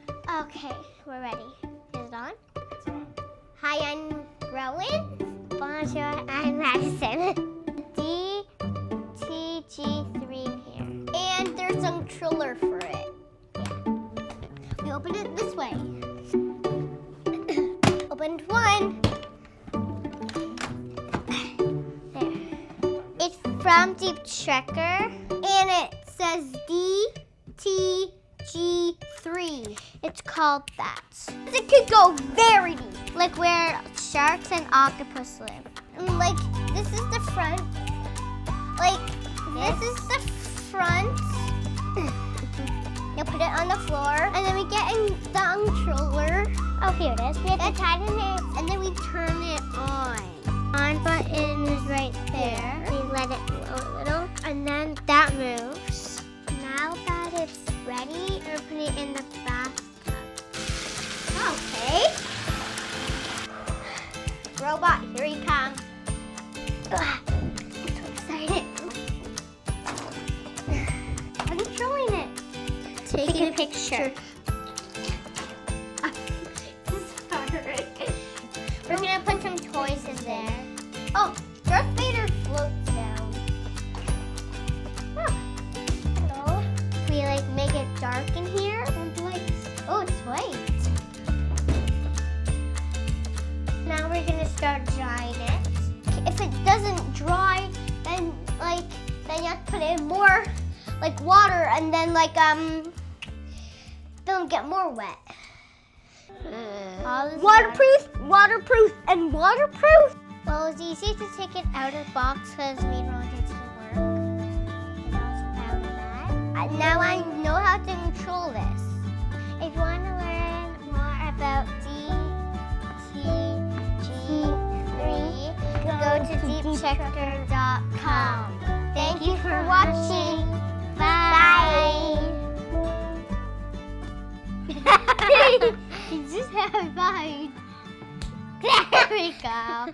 Okay, we're ready. Is it on? It's on. Hi, I'm Rowan. Bonjour, I'm Madison. DTG3 here. And there's some controller for it. Yeah. We open it this way. Opened one. There. It's from Deep Trekker, and it says DTG3. It's called that. It could go very deep, like where sharks and octopus live. And like this is the front. Like this is the front. You put it on the floor, and then we get in the controller. Oh, here it is. We have to tighten it, and then we turn it on. On button is right there. We let it blow a little, and then that moves. Now that it's ready, we're putting it in the bathtub. Okay. Robot, here he comes. Ugh, I'm so excited. I'm controlling it. Taking a picture. Sorry. We're gonna put some toys in there. Oh, Darth Vader floats down. Oh. Hello. We like make it dark in here. Oh, it's white. Now we're gonna start drying it. If it doesn't dry, then you have to put in more like water, and then they'll get more wet. Waterproof, and waterproof. Well, it's easy to take it out of the box because we want it to work. And I was proud of that. And now I know how to control this. If you want to learn more about DTG3, go to DTG3 Thank you for watching. Bye. You just have a bye. There we go.